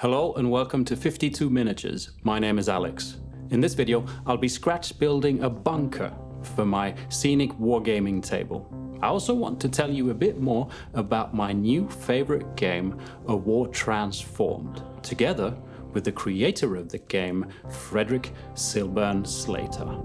Hello and welcome to 52 Miniatures. My name is Alex. In this video, I'll be scratch building a bunker for my scenic wargaming table. I also want to tell you a bit more about my new favorite game, A War Transformed, together with the creator of the game, Frederick Silburn-Slater.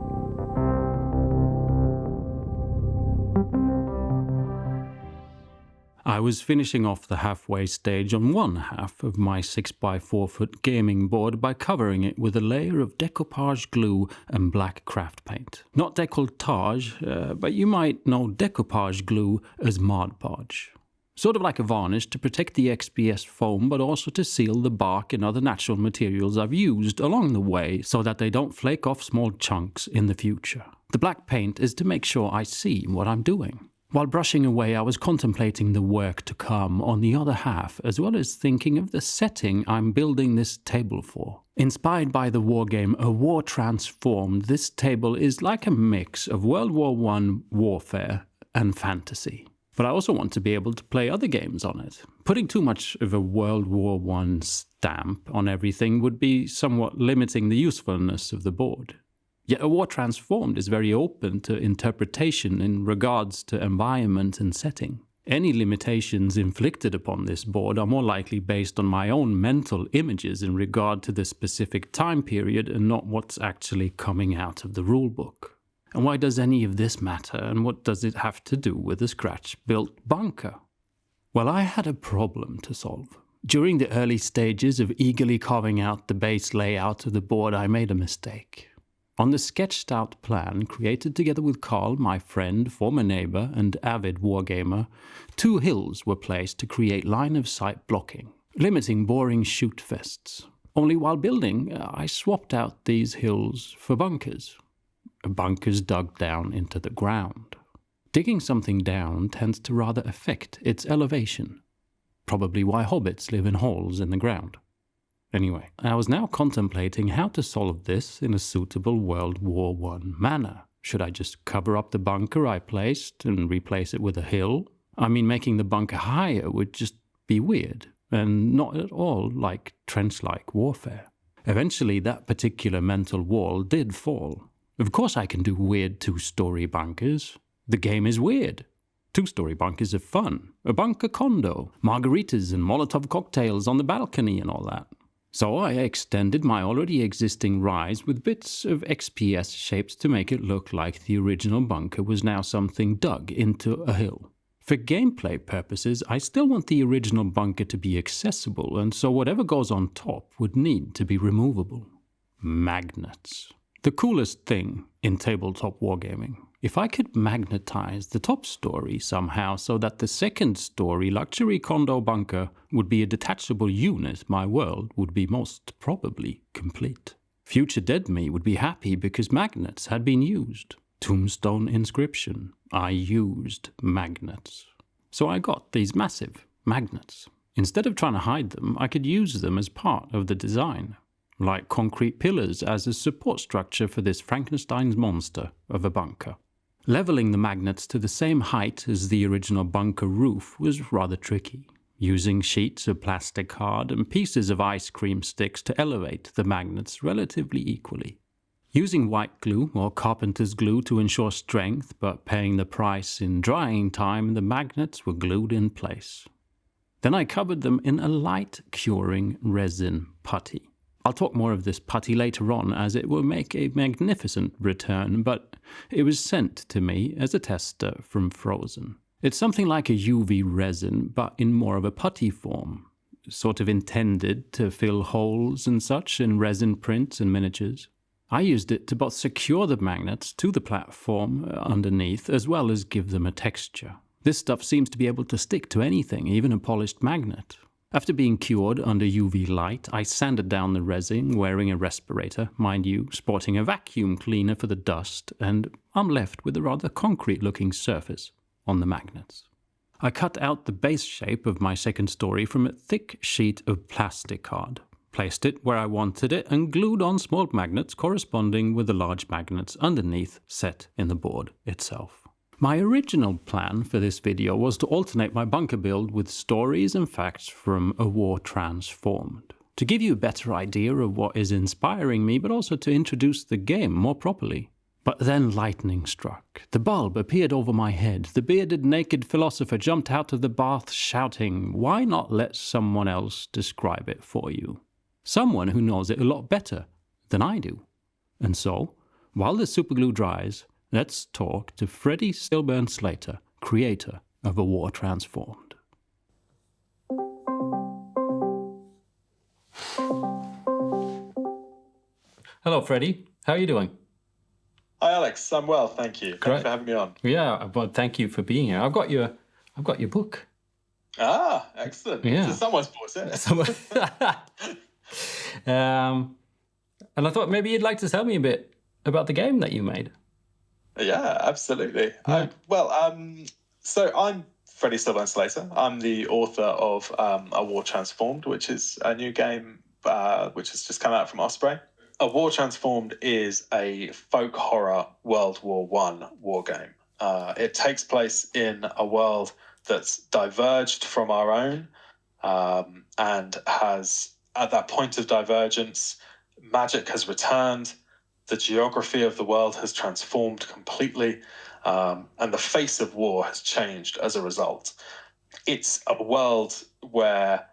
I was finishing off the halfway stage on one half of my 6x4 foot gaming board by covering it with a layer of decoupage glue and black craft paint. Not décolletage, but you might know decoupage glue as Mod Podge. Sort of like a varnish to protect the XPS foam, but also to seal the bark and other natural materials I've used along the way so that they don't flake off small chunks in the future. The black paint is to make sure I see what I'm doing. While brushing away, I was contemplating the work to come on the other half, as well as thinking of the setting I'm building this table for. Inspired by the wargame A War Transformed, this table is like a mix of World War I warfare and fantasy. But I also want to be able to play other games on it. Putting too much of a World War I stamp on everything would be somewhat limiting the usefulness of the board. Yet A War Transformed is very open to interpretation in regards to environment and setting. Any limitations inflicted upon this board are more likely based on my own mental images in regard to the specific time period and not what's actually coming out of the rulebook. And why does any of this matter, and what does it have to do with a scratch-built bunker? Well, I had a problem to solve. During the early stages of eagerly carving out the base layout of the board, I made a mistake. On the sketched out plan, created together with Carl, my friend, former neighbor, and avid wargamer, 2 hills were placed to create line-of-sight blocking, limiting boring shoot-fests. Only while building, I swapped out these hills for bunkers. Bunkers dug down into the ground. Digging something down tends to rather affect its elevation. Probably why hobbits live in holes in the ground. Anyway, I was now contemplating how to solve this in a suitable World War I manner. Should I just cover up the bunker I placed and replace it with a hill? I mean, making the bunker higher would just be weird, and not at all like trench-like warfare. Eventually, that particular mental wall did fall. Of course I can do weird 2-story bunkers. The game is weird. 2-story bunkers are fun. A bunker condo, margaritas and Molotov cocktails on the balcony and all that. So I extended my already existing rise with bits of XPS shapes to make it look like the original bunker was now something dug into a hill. For gameplay purposes, I still want the original bunker to be accessible, and so whatever goes on top would need to be removable. Magnets. The coolest thing in tabletop wargaming. If I could magnetize the top story somehow so that the second story luxury condo bunker would be a detachable unit, my world would be most probably complete. Future dead me would be happy because magnets had been used. Tombstone inscription: I used magnets. So I got these massive magnets. Instead of trying to hide them, I could use them as part of the design. Like concrete pillars as a support structure for this Frankenstein's monster of a bunker. Leveling the magnets to the same height as the original bunker roof was rather tricky, using sheets of plastic card and pieces of ice cream sticks to elevate the magnets relatively equally. Using white glue or carpenter's glue to ensure strength, but paying the price in drying time, the magnets were glued in place. Then I covered them in a light curing resin putty. I'll talk more of this putty later on as it will make a magnificent return, but it was sent to me as a tester from Frozen. It's something like a UV resin, but in more of a putty form, sort of intended to fill holes and such in resin prints and miniatures. I used it to both secure the magnets to the platform underneath, as well as give them a texture. This stuff seems to be able to stick to anything, even a polished magnet. After being cured under UV light, I sanded down the resin, wearing a respirator, mind you, sporting a vacuum cleaner for the dust, and I'm left with a rather concrete-looking surface on the magnets. I cut out the base shape of my second story from a thick sheet of plastic card, placed it where I wanted it, and glued on small magnets corresponding with the large magnets underneath set in the board itself. My original plan for this video was to alternate my bunker build with stories and facts from A War Transformed. to give you a better idea of what is inspiring me, but also to introduce the game more properly. But then lightning struck. The bulb appeared over my head. The bearded, naked philosopher jumped out of the bath shouting, "Why not let someone else describe it for you? Someone who knows it a lot better than I do." And so, while the superglue dries, let's talk to Freddy Silburn-Slater, creator of A War Transformed. Hello, Freddy. How are you doing? Hi, Alex. I'm well, thank you. Thanks for having me on. Yeah, well, thank you for being here. I've got your book. Ah, excellent. Yeah. So someone's bought it. And I thought maybe you'd like to tell me a bit about the game that you made. Yeah, absolutely. Yeah. So I'm Freddy Silburn-Slater. I'm the author of A War Transformed, which is a new game which has just come out from Osprey. A War Transformed is a folk horror World War I war game. It takes place in a world that's diverged from our own and has, at that point of divergence, magic has returned, the geography of the world has transformed completely, and the face of war has changed as a result. It's a world where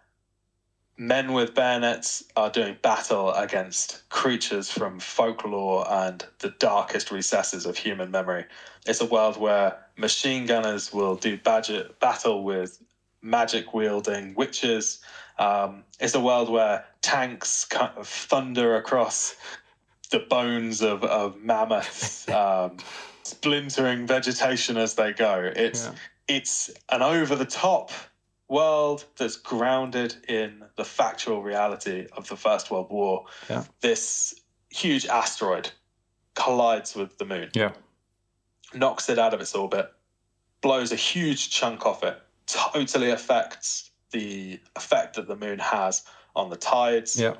men with bayonets are doing battle against creatures from folklore and the darkest recesses of human memory. It's a world where machine gunners will do battle with magic-wielding witches. It's a world where tanks kind of thunder across the bones of mammoths, splintering vegetation as they go. It's an over-the-top world that's grounded in the factual reality of the First World War. Yeah. This huge asteroid collides with the moon, knocks it out of its orbit, blows a huge chunk off it, totally affects the effect that the moon has on the tides and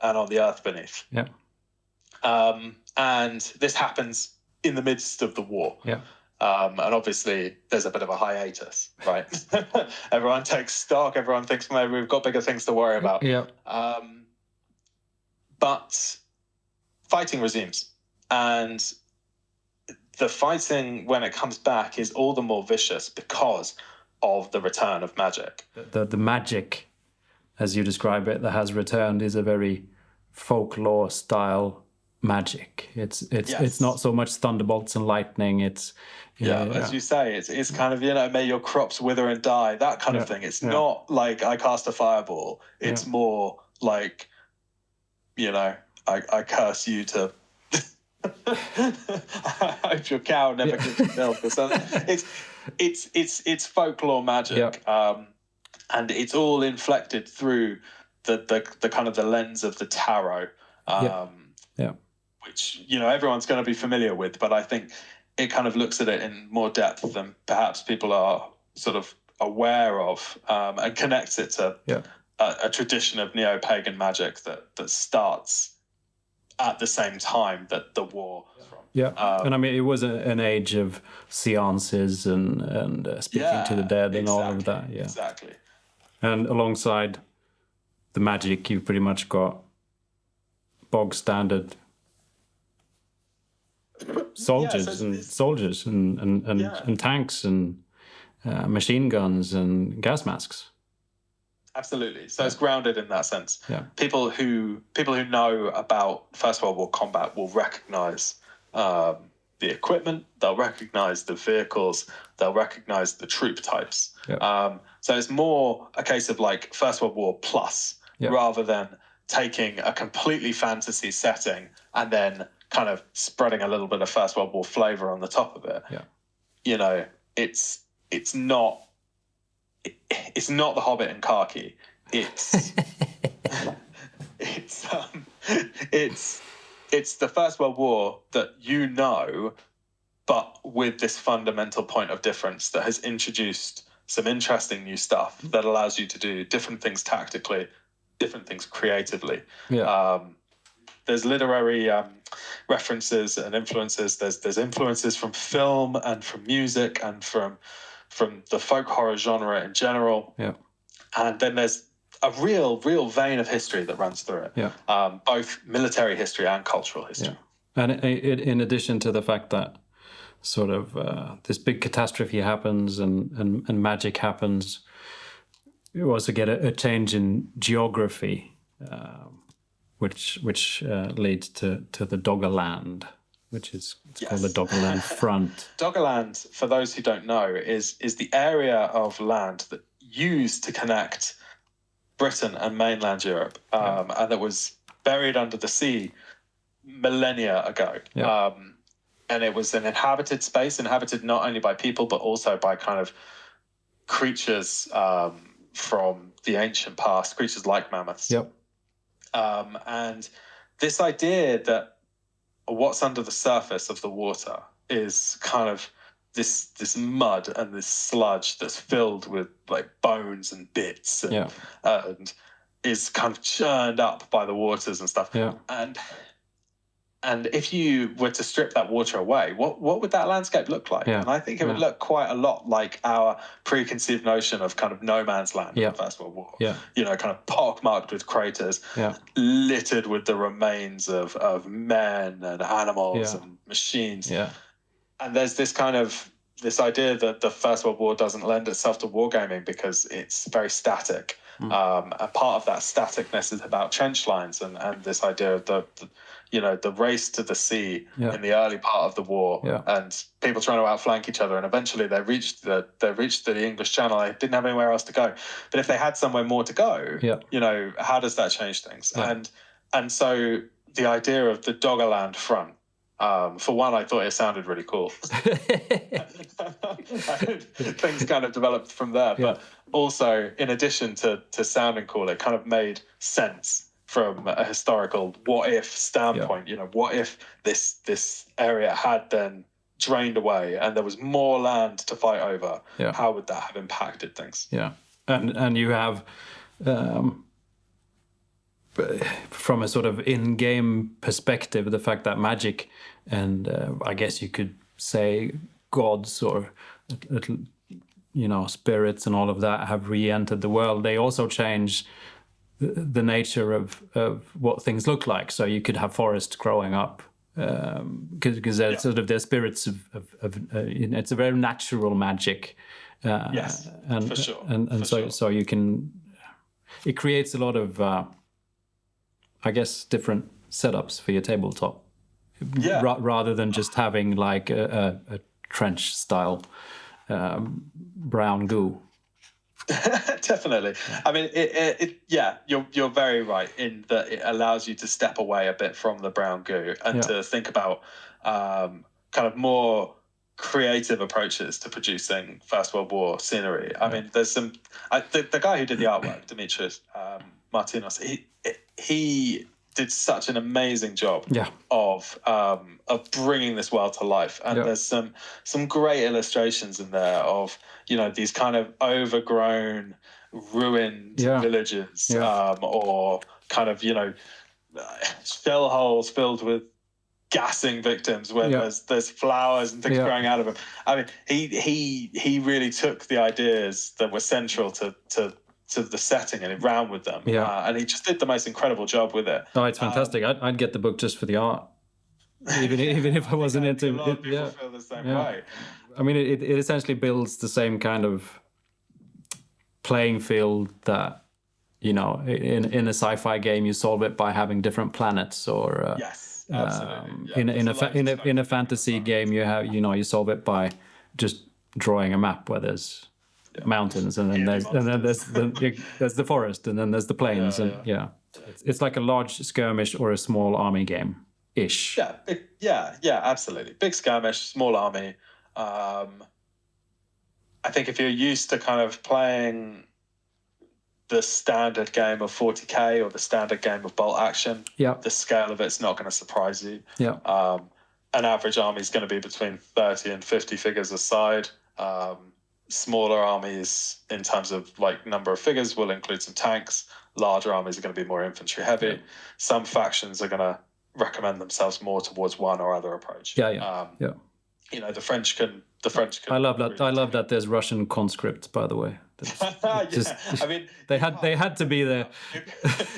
on the Earth beneath. And this happens in the midst of the war. And obviously, there's a bit of a hiatus, right? Everyone takes stock. Everyone thinks, maybe we've got bigger things to worry about. But fighting resumes. And the fighting, when it comes back, is all the more vicious because of the return of magic. The magic, as you describe it, that has returned is a very folklore-style magic. It's not so much thunderbolts and lightning. It's as you say, it's kind of, may your crops wither and die, that kind of thing. It's not like I cast a fireball. It's more like, I curse you to I hope your cow never gives you milk or something. It's folklore magic. And it's all inflected through the kind of the lens of the tarot. Which, everyone's going to be familiar with, but I think it kind of looks at it in more depth than perhaps people are sort of aware of, and connects it to a tradition of neo-pagan magic that starts at the same time that the war. And I mean, it was an age of seances and speaking to the dead and all of that. Exactly. And alongside the magic, you've pretty much got bog standard soldiers and tanks and machine guns and gas masks. Absolutely. So it's grounded in that sense. People who know about First World War combat will recognize the equipment, they'll recognize the vehicles, they'll recognize the troop types. So it's more a case of like First World War plus, rather than taking a completely fantasy setting and then kind of spreading a little bit of First World War flavor on the top of it. It's not The Hobbit and khaki. It's the First World War that but with this fundamental point of difference that has introduced some interesting new stuff that allows you to do different things tactically, different things creatively. There's literary references and influences. There's influences from film and from music and from the folk horror genre in general. And then there's a real vein of history that runs through it. Yeah. Both military history and cultural history. Yeah. And in addition to the fact that sort of this big catastrophe happens and magic happens, you also get a change in geography, which leads to the Doggerland, which is called the Doggerland Front. Doggerland, for those who don't know, is the area of land that used to connect Britain and mainland Europe, and that was buried under the sea millennia ago. Yeah. And it was an inhabited space, inhabited not only by people, but also by kind of creatures from the ancient past, creatures like mammoths. Yep. And this idea that what's under the surface of the water is kind of this mud and this sludge that's filled with like bones and bits and is kind of churned up by the waters and stuff. Yeah. And if you were to strip that water away, what would that landscape look like? Yeah. And I think it would look quite a lot like our preconceived notion of kind of no man's land in the First World War. Yeah. You know, kind of pockmarked with craters, littered with the remains of men and animals and machines. Yeah. And there's this idea that the First World War doesn't lend itself to wargaming because it's very static. And part of that staticness is about trench lines and this idea of the race to the sea in the early part of the war, and people trying to outflank each other, and eventually they reached the English Channel. They didn't have anywhere else to go, but if they had somewhere more to go, you know, how does that change things? And so the idea of the Doggerland Front, for one, I thought it sounded really cool. Things kind of developed from there, but also in addition to sounding cool, it kind of made sense from a historical what if standpoint. You know, what if this area had then drained away and there was more land to fight over? How would that have impacted things? And you have from a sort of in-game perspective, the fact that magic and I guess you could say gods or spirits and all of that have re-entered the world. They also change the nature of what things look like. So you could have forests growing up because they're sort of, they're spirits of it's a very natural magic. And, for sure. So you can, it creates a lot of, I guess, different setups for your tabletop. Rather than just having like a trench style brown goo. Definitely. I mean, you're very right in that it allows you to step away a bit from the brown goo and to think about kind of more creative approaches to producing First World War scenery. I mean, there's some the guy who did the artwork, Demetrius Martinos. He did such an amazing job of bringing this world to life, and there's some great illustrations in there of, you know, these kind of overgrown, ruined villages, or kind of, you know, shell holes filled with gassing victims where there's flowers and things growing out of them. I mean, he really took the ideas that were central to the setting and he ran with them. And he just did the most incredible job with it. Oh, it's fantastic. I'd get the book just for the art. Even if I wasn't into it. A lot of people feel the same way. I mean, it essentially builds the same kind of playing field that, you know, in a sci-fi game you solve it by having different planets, or yes, absolutely. In a fantasy game you solve it by just drawing a map where there's mountains and then there's the forest and then there's the plains it's like a large skirmish or a small army game ish. Absolutely. Big skirmish, small army. I think if you're used to kind of playing the standard game of 40k or the standard game of bolt action, the scale of it's not going to surprise you. An average army is going to be between 30 and 50 figures a side. Smaller armies in terms of like number of figures will include some tanks. Larger armies are going to be more infantry heavy. Some factions are going to recommend themselves more towards one or other approach. You know, the French can I love that. I love that there's Russian conscripts, by the way. I mean, they had to be there.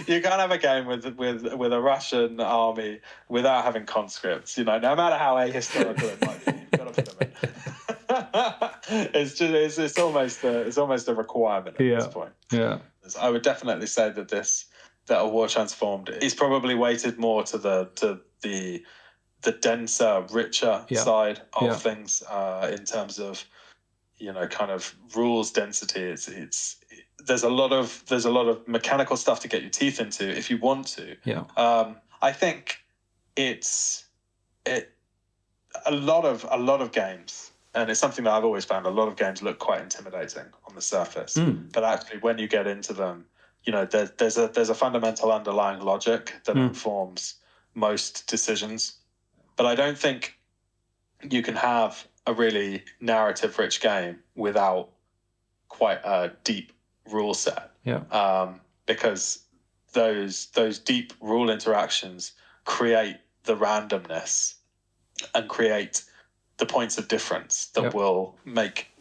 You can't have a game with a Russian army without having conscripts. No matter how ahistorical it might be, you've got to put them in. It's almost a requirement at this point. Yeah. I would definitely say that A War Transformed is probably weighted more to the denser, richer side of things in terms of kind of rules density. There's a lot of mechanical stuff to get your teeth into if you want to. Yeah. I think a lot of games, and it's something that I've always found, a lot of games look quite intimidating on the surface, but actually when you get into them, there's a fundamental underlying logic that informs most decisions. But I don't think you can have a really narrative-rich game without quite a deep rule set. Yeah. Because those deep rule interactions create the randomness and create the points of difference that will make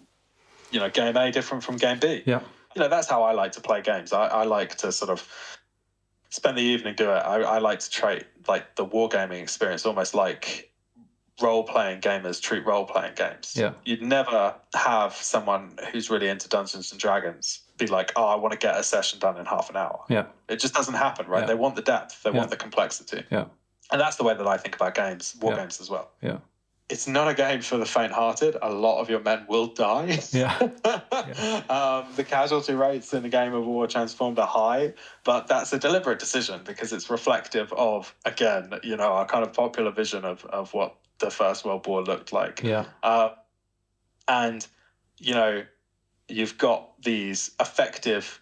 game A different from game B. Yeah. That's how I like to play games. I like to sort of spend the evening do it. I like to treat like the wargaming experience almost like role-playing gamers treat role-playing games. Yeah. You'd never have someone who's really into Dungeons and Dragons be like, oh, I want to get a session done in half an hour. Yeah. It just doesn't happen, right? Yeah. They want the depth. They want the complexity. Yeah. And that's the way that I think about games, war games as well. Yeah. It's not a game for the faint-hearted. A lot of your men will die. Yeah. The casualty rates in the game of War Transformed are high, but that's a deliberate decision because it's reflective of, again, our kind of popular vision of what the First World War looked like. Yeah. And, you've got these effective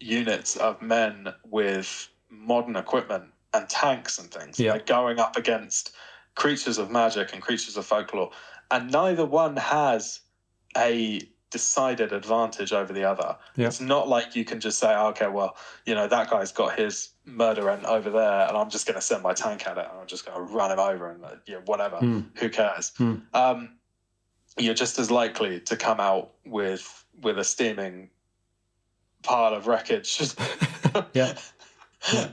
units of men with modern equipment and tanks and things. Yeah. They're going up against creatures of magic and creatures of folklore, and neither one has a decided advantage over the other. Yeah. It's not like you can just say, okay, well, that guy's got his murder ant over there and I'm just going to send my tank at it and I'm just going to run him over and whatever. Who cares? You're just as likely to come out with a steaming pile of wreckage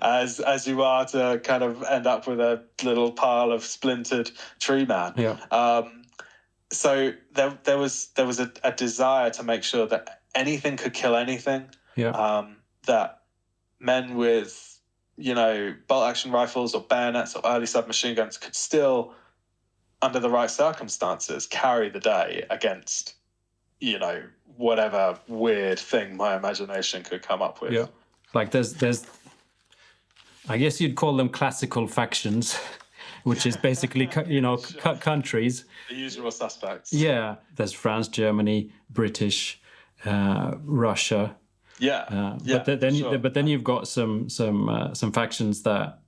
as you are to kind of end up with a little pile of splintered tree man. Yeah. So there was a desire to make sure that anything could kill anything. Yeah. That men with bolt action rifles or bayonets or early submachine guns could still, under the right circumstances, carry the day against whatever weird thing my imagination could come up with. Yeah. Like there's I guess you'd call them classical factions, which is basically countries. The usual suspects. Yeah, there's France, Germany, British, Russia. Yeah. But then you've got some factions that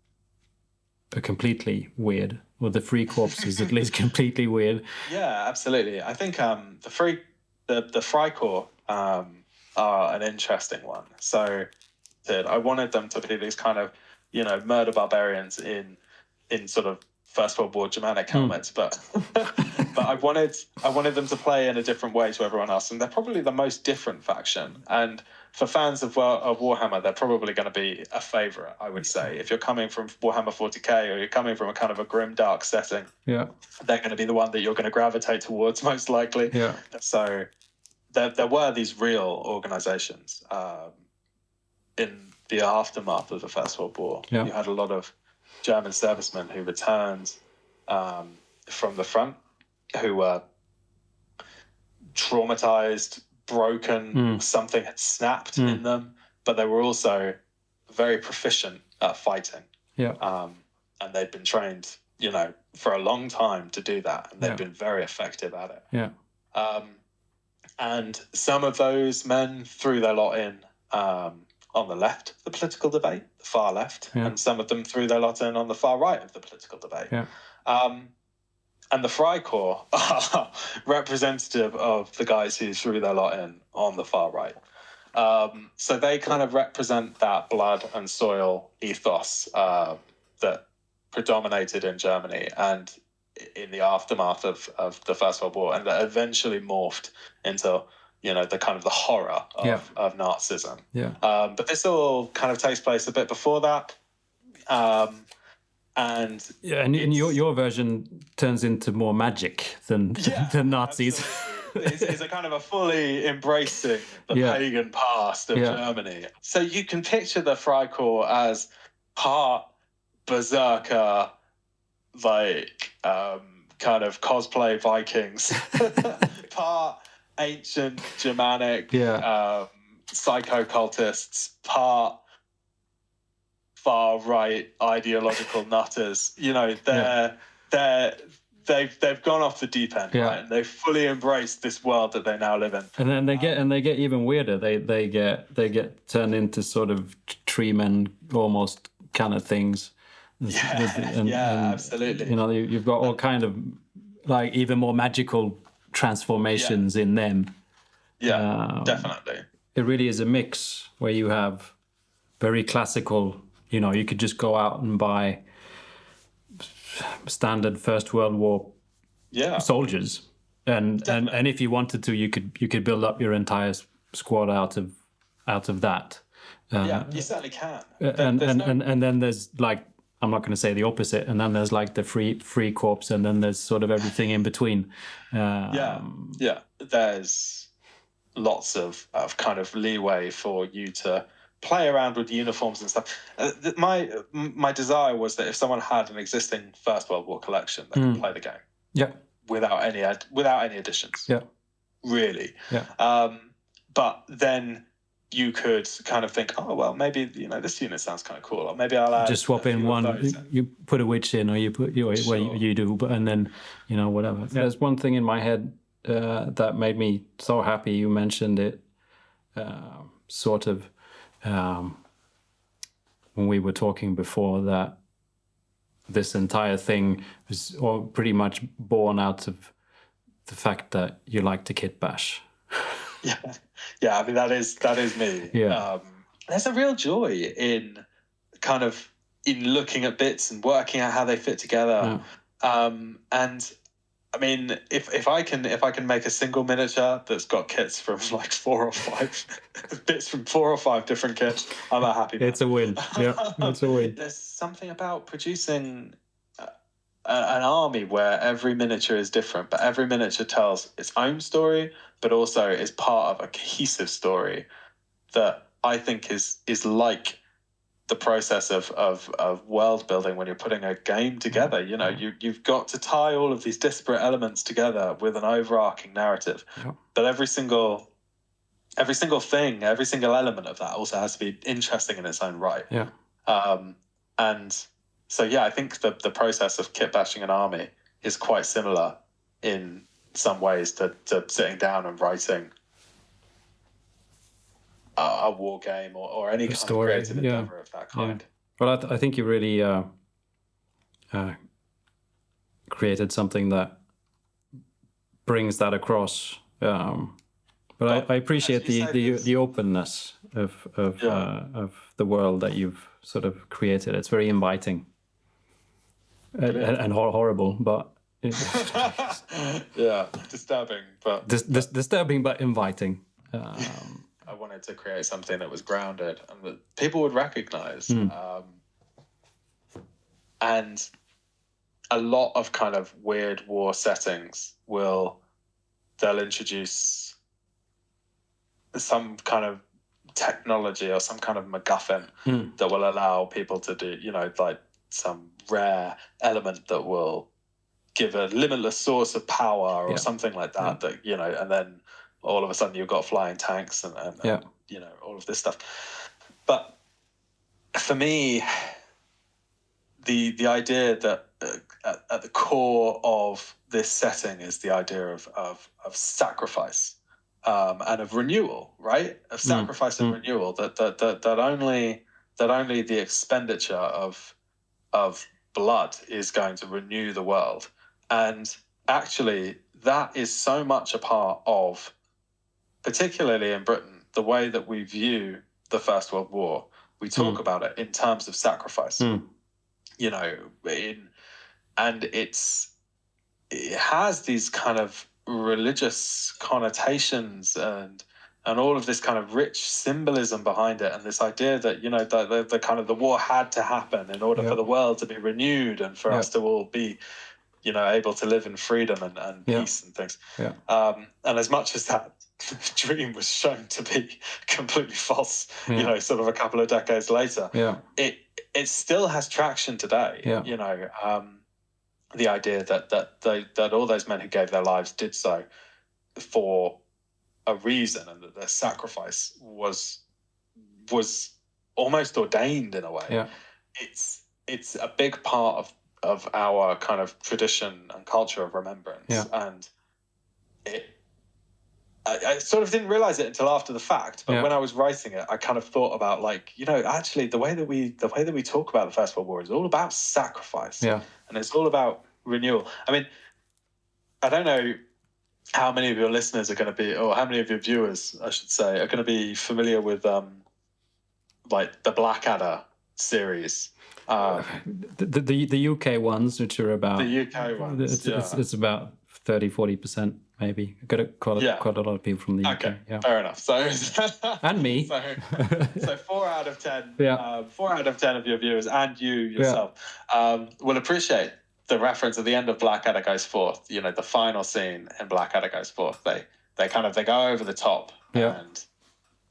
are completely weird. Well, the Free Corps is at least completely weird. Yeah, absolutely. I think the Freikorps are an interesting one. So I wanted them to be these kind of murder barbarians in sort of First World War Germanic helmets, but I wanted them to play in a different way to everyone else, and they're probably the most different faction. And for fans of Warhammer, they're probably going to be a favorite, I would say. If you're coming from Warhammer 40k or you're coming from a kind of a grim, dark setting, they're going to be the one that you're going to gravitate towards most likely. Yeah. So there were these real organizations in the aftermath of the First World War. Yeah. You had a lot of German servicemen who returned from the front, who were traumatized, broken, something had snapped in them, but they were also very proficient at fighting. Yeah. And they'd been trained, for a long time to do that, and they'd been very effective at it. Yeah. And some of those men threw their lot in on the left of the political debate, the far left, and some of them threw their lot in on the far right of the political debate. Yeah. And the Freikorps are representative of the guys who threw their lot in on the far right. So they kind of represent that blood and soil ethos that predominated in Germany and in the aftermath of the First World War, and that eventually morphed into the kind of the horror of Nazism. Yeah. But this all kind of takes place a bit before that. And your version turns into more magic than Nazis. It's a kind of a fully embracing the pagan past of Germany. So you can picture the Freikorps as part berserker, like kind of cosplay Vikings, part ancient Germanic psycho-cultists, part far-right ideological nutters. They've gone off the deep end, right? And they've fully embraced this world that they now live in. And then they get even weirder. They get turned into sort of tree men almost kind of things. Absolutely. You've got all kind of like even more magical transformations in them. Yeah, definitely. It really is a mix where you have very classical. You could just go out and buy standard First World War soldiers, and if you wanted to, you could build up your entire squad out of that. You certainly can. And then there's like, I'm not going to say the opposite, and then there's like the free corps, and then there's sort of everything in between. There's lots of kind of leeway for you to play around with uniforms and stuff. My desire was that if someone had an existing First World War collection, they could play the game. Without any additions. Really. But then you could kind of think, oh well, maybe this unit sounds kind of cool, or maybe I'll add just swap in one. You put a witch in, or you put you do, and then whatever. There's one thing in my head that made me so happy. You mentioned it, sort of. When we were talking before, that this entire thing was all pretty much born out of the fact that you like to kit bash. I mean that is me. There's a real joy in kind of in looking at bits and working out how they fit together. And I mean, if I can make a single miniature that's got kits from like 4 or 5 bits from 4 or 5 different kits, I'm a happy man. It's a win. It's a win. There's something about producing an army where every miniature is different, but every miniature tells its own story, but also is part of a cohesive story that I think is like the process of world building when you're putting a game together. You've got to tie all of these disparate elements together with an overarching narrative. But every single thing, every single element of that also has to be interesting in its own right. And so I think the process of kit bashing an army is quite similar in some ways to sitting down and writing a war game or any kind of creative endeavor of that kind. Well, I think you really created something that brings that across. But I appreciate the openness of the world that you've sort of created. It's very inviting and horrible, but disturbing, but disturbing but inviting. I wanted to create something that was grounded and that people would recognize. And a lot of kind of weird war settings they'll introduce some kind of technology or some kind of MacGuffin that will allow people to do, like some rare element that will give a limitless source of power or something like that, and then all of a sudden you've got flying tanks and all of this stuff. But for me, the idea that at the core of this setting is the idea of sacrifice and of renewal, right? Of sacrifice and renewal. That only the expenditure of blood is going to renew the world, and actually that is so much a part of, particularly in Britain, the way that we view the First World War. We talk about it in terms of sacrifice, and it has these kind of religious connotations and all of this kind of rich symbolism behind it, and this idea that, you know, the kind of the war had to happen in order for the world to be renewed and for us to all be, you know, able to live in freedom and peace and things. And as much as that dream was shown to be completely false, you know, sort of a couple of decades later, it still has traction today. You know, the idea that all those men who gave their lives did so for a reason, and that their sacrifice was almost ordained in a way. It's a big part of our kind of tradition and culture of remembrance. And I sort of didn't realize it until after the fact, but when I was writing it, I kind of thought about, like, you know, actually the way that we talk about the First World War is all about sacrifice, and it's all about renewal. I mean, I don't know how many of your listeners are going to be, or how many of your viewers, I should say, are going to be familiar with like the Blackadder series. The UK ones, which are about the UK ones. It's about 30-40% maybe. Got quite a lot of people from the UK. Okay, fair enough. So and me. So 4 out of 10. 4 out of 10 of your viewers and you yourself will appreciate the reference at the end of Blackadder Goes Forth. You know, the final scene in Blackadder Goes Forth. They go over the top, and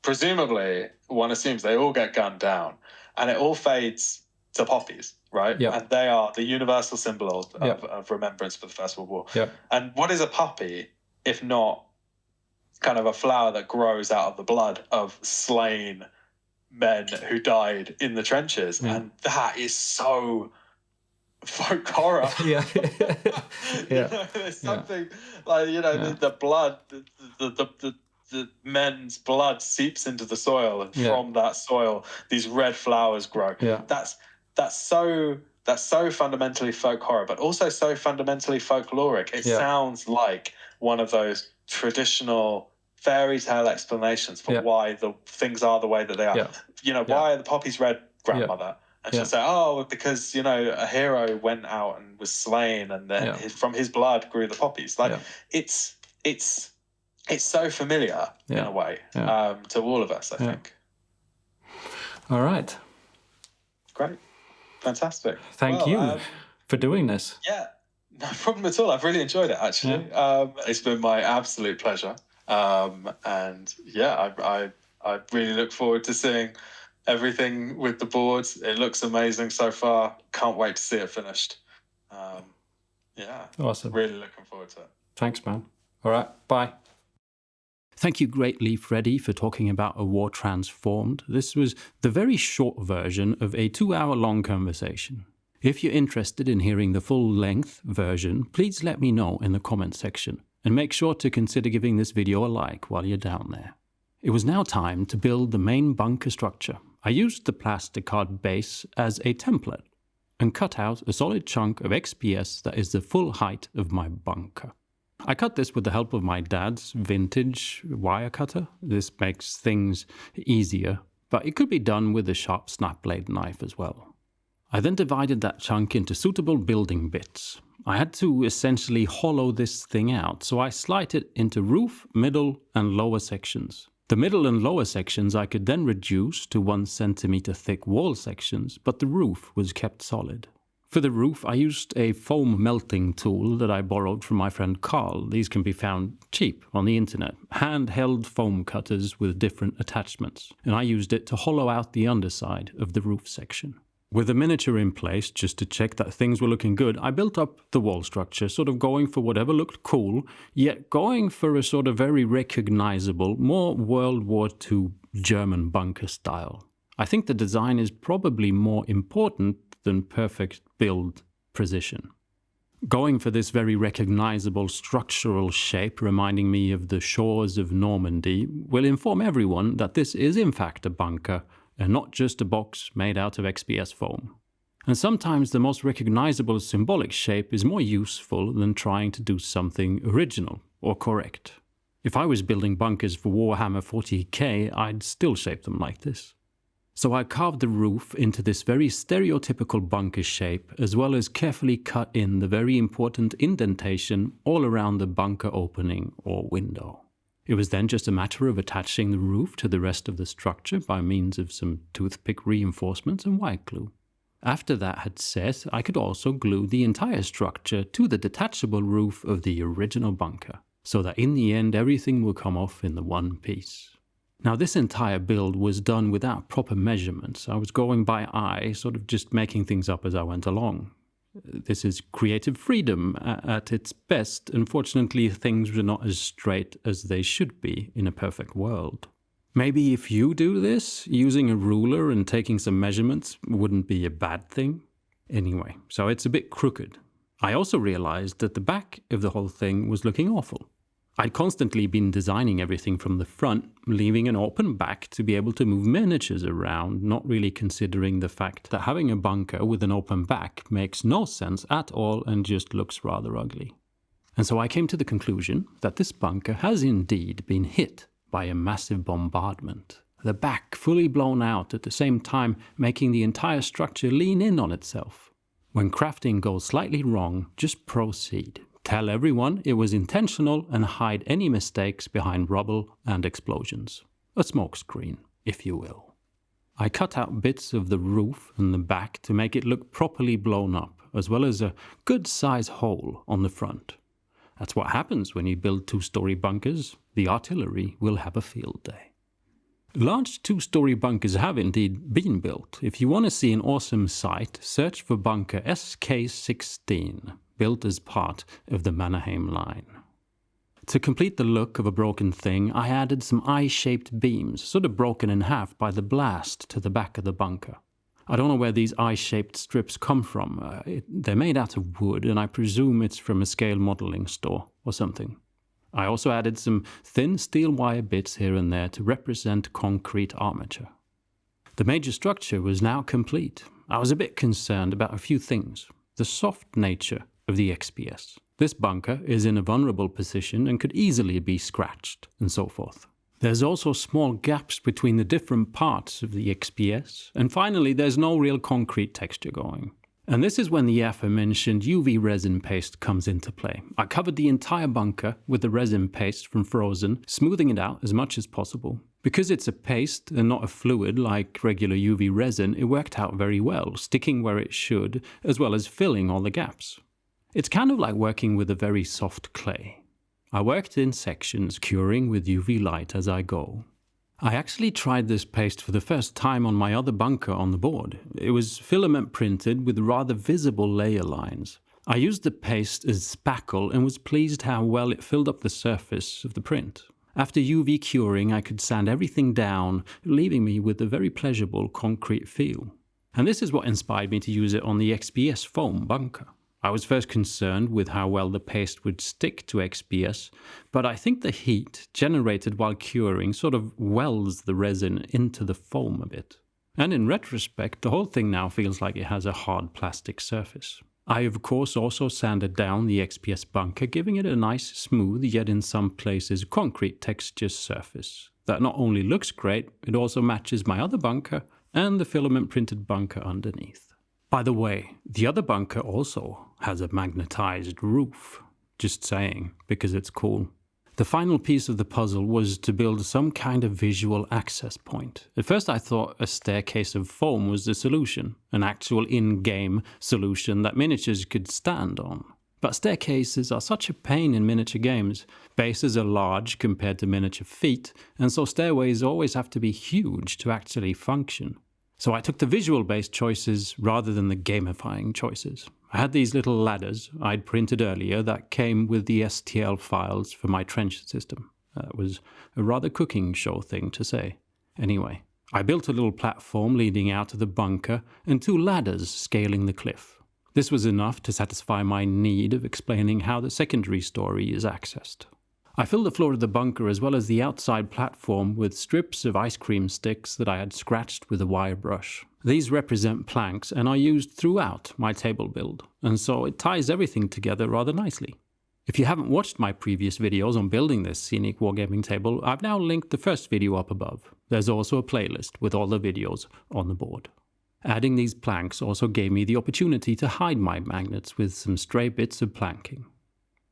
presumably one assumes they all get gunned down, and it all fades to poppies, right? And they are the universal symbol of remembrance for the First World War. And what is a poppy if not kind of a flower that grows out of the blood of slain men who died in the trenches? And that is so folk horror. You know, there's something like, you know, the blood, the men's blood seeps into the soil, and from that soil these red flowers grow. That's so fundamentally folk horror, but also so fundamentally folkloric. It sounds like one of those traditional fairy tale explanations for why the things are the way that they are. You know, why are the poppies red, grandmother? And she'll say, oh, because, you know, a hero went out and was slain, and then from his blood grew the poppies. Like, it's so familiar in a way to all of us, I think. All right. Great. Fantastic. Thank you for doing this. Yeah, no problem at all. I've really enjoyed it, actually. It's been my absolute pleasure. And I really look forward to seeing everything with the boards. It looks amazing so far. Can't wait to see it finished. Awesome. Really looking forward to it. Thanks, man. All right. Bye. Thank you greatly, Freddy, for talking about A War Transformed. This was the very short version of a 2-hour-long conversation. If you're interested in hearing the full-length version, please let me know in the comment section, and make sure to consider giving this video a like while you're down there. It was now time to build the main bunker structure. I used the plastic card base as a template and cut out a solid chunk of XPS that is the full height of my bunker. I cut this with the help of my dad's vintage wire cutter. This makes things easier, but it could be done with a sharp snap blade knife as well. I then divided that chunk into suitable building bits. I had to essentially hollow this thing out, so I sliced it into roof, middle, and lower sections. The middle and lower sections I could then reduce to 1 centimeter thick wall sections, but the roof was kept solid. For the roof, I used a foam melting tool that I borrowed from my friend Carl. These can be found cheap on the internet. Handheld foam cutters with different attachments. And I used it to hollow out the underside of the roof section. With a miniature in place, just to check that things were looking good, I built up the wall structure, sort of going for whatever looked cool, yet going for a sort of very recognizable, more World War II German bunker style. I think the design is probably more important than perfect build precision. Going for this very recognizable structural shape, reminding me of the shores of Normandy, will inform everyone that this is in fact a bunker, and not just a box made out of XPS foam. And sometimes the most recognizable symbolic shape is more useful than trying to do something original or correct. If I was building bunkers for Warhammer 40k, I'd still shape them like this. So I carved the roof into this very stereotypical bunker shape, as well as carefully cut in the very important indentation all around the bunker opening or window. It was then just a matter of attaching the roof to the rest of the structure by means of some toothpick reinforcements and white glue. After that had set, I could also glue the entire structure to the detachable roof of the original bunker, so that in the end everything would come off in the one piece. Now this entire build was done without proper measurements. I was going by eye, sort of just making things up as I went along. This is creative freedom at its best. Unfortunately, things were not as straight as they should be in a perfect world. Maybe if you do this, using a ruler and taking some measurements wouldn't be a bad thing. Anyway, so it's a bit crooked. I also realized that the back of the whole thing was looking awful. I'd constantly been designing everything from the front, leaving an open back to be able to move miniatures around, not really considering the fact that having a bunker with an open back makes no sense at all and just looks rather ugly. And so I came to the conclusion that this bunker has indeed been hit by a massive bombardment. The back fully blown out at the same time, making the entire structure lean in on itself. When crafting goes slightly wrong, just proceed. Tell everyone it was intentional and hide any mistakes behind rubble and explosions. A smokescreen, if you will. I cut out bits of the roof and the back to make it look properly blown up, as well as a good size hole on the front. That's what happens when you build two-story bunkers. The artillery will have a field day. Large two-story bunkers have indeed been built. If you want to see an awesome sight, search for bunker SK16. Built as part of the Mannerheim line. To complete the look of a broken thing, I added some eye-shaped beams, sort of broken in half by the blast, to the back of the bunker. I don't know where these eye-shaped strips come from. They're made out of wood, and I presume it's from a scale modeling store or something. I also added some thin steel wire bits here and there to represent concrete armature. The major structure was now complete. I was a bit concerned about a few things. The soft nature of the XPS. This bunker is in a vulnerable position and could easily be scratched, and so forth. There's also small gaps between the different parts of the XPS, and finally there's no real concrete texture going. And this is when the aforementioned UV resin paste comes into play. I covered the entire bunker with the resin paste from Frozen, smoothing it out as much as possible. Because it's a paste and not a fluid like regular UV resin, it worked out very well, sticking where it should, as well as filling all the gaps. It's kind of like working with a very soft clay. I worked in sections, curing with UV light as I go. I actually tried this paste for the first time on my other bunker on the board. It was filament printed with rather visible layer lines. I used the paste as spackle and was pleased how well it filled up the surface of the print. After UV curing, I could sand everything down, leaving me with a very pleasurable concrete feel. And this is what inspired me to use it on the XPS foam bunker. I was first concerned with how well the paste would stick to XPS, but I think the heat generated while curing sort of welds the resin into the foam a bit. And in retrospect, the whole thing now feels like it has a hard plastic surface. I of course also sanded down the XPS bunker, giving it a nice smooth, yet in some places concrete texture surface. That not only looks great, it also matches my other bunker and the filament printed bunker underneath. By the way, the other bunker also has a magnetized roof. Just saying, because it's cool. The final piece of the puzzle was to build some kind of visual access point. At first I thought a staircase of foam was the solution, an actual in-game solution that miniatures could stand on. But staircases are such a pain in miniature games. Bases are large compared to miniature feet, and so stairways always have to be huge to actually function. So I took the visual-based choices rather than the gamifying choices. I had these little ladders I'd printed earlier that came with the STL files for my trench system. That was a rather cooking show thing to say. Anyway, I built a little platform leading out of the bunker and 2 ladders scaling the cliff. This was enough to satisfy my need of explaining how the secondary story is accessed. I filled the floor of the bunker as well as the outside platform with strips of ice cream sticks that I had scratched with a wire brush. These represent planks and are used throughout my table build, and so it ties everything together rather nicely. If you haven't watched my previous videos on building this scenic wargaming table, I've now linked the first video up above. There's also a playlist with all the videos on the board. Adding these planks also gave me the opportunity to hide my magnets with some stray bits of planking.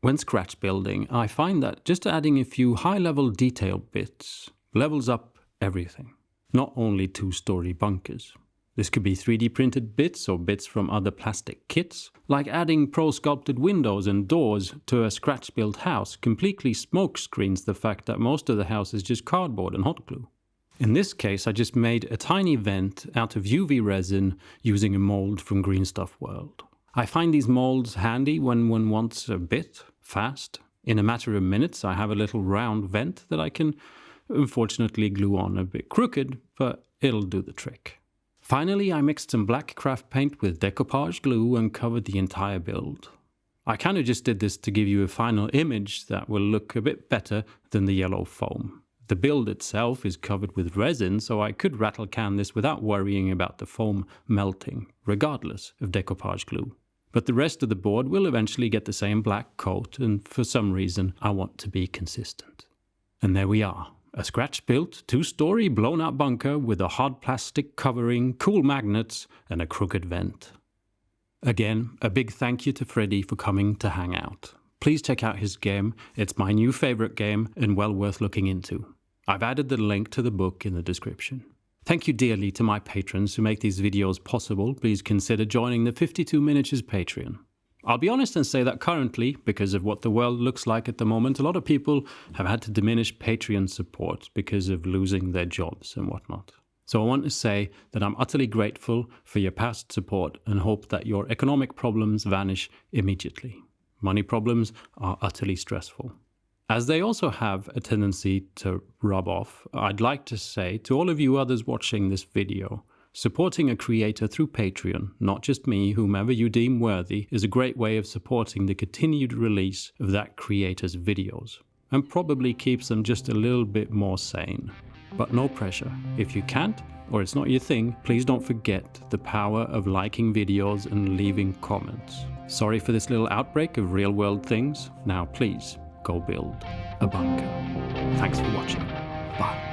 When scratch building, I find that just adding a few high-level detail bits levels up everything, not only two-story bunkers. This could be 3D printed bits or bits from other plastic kits, like adding pro-sculpted windows and doors to a scratch-built house completely smoke screens the fact that most of the house is just cardboard and hot glue. In this case, I just made a tiny vent out of UV resin using a mold from Green Stuff World. I find these molds handy when one wants a bit fast. In a matter of minutes, I have a little round vent that I can unfortunately glue on a bit crooked, but it'll do the trick. Finally, I mixed some black craft paint with decoupage glue and covered the entire build. I kind of just did this to give you a final image that will look a bit better than the yellow foam. The build itself is covered with resin, so I could rattle can this without worrying about the foam melting, regardless of decoupage glue. But the rest of the board will eventually get the same black coat, and for some reason I want to be consistent. And there we are. A scratch-built, two-story blown-out bunker with a hard plastic covering, cool magnets, and a crooked vent. Again, a big thank you to Freddy for coming to hang out. Please check out his game. It's my new favorite game and well worth looking into. I've added the link to the book in the description. Thank you dearly to my patrons who make these videos possible. Please consider joining the 52 Miniatures Patreon. I'll be honest and say that currently, because of what the world looks like at the moment, a lot of people have had to diminish Patreon support because of losing their jobs and whatnot. So I want to say that I'm utterly grateful for your past support and hope that your economic problems vanish immediately. Money problems are utterly stressful. As they also have a tendency to rub off, I'd like to say to all of you others watching this video, supporting a creator through Patreon, not just me, whomever you deem worthy, is a great way of supporting the continued release of that creator's videos, and probably keeps them just a little bit more sane. But no pressure. If you can't, or it's not your thing, please don't forget the power of liking videos and leaving comments. Sorry for this little outbreak of real-world things. Now please, go build a bunker. Thanks for watching. Bye.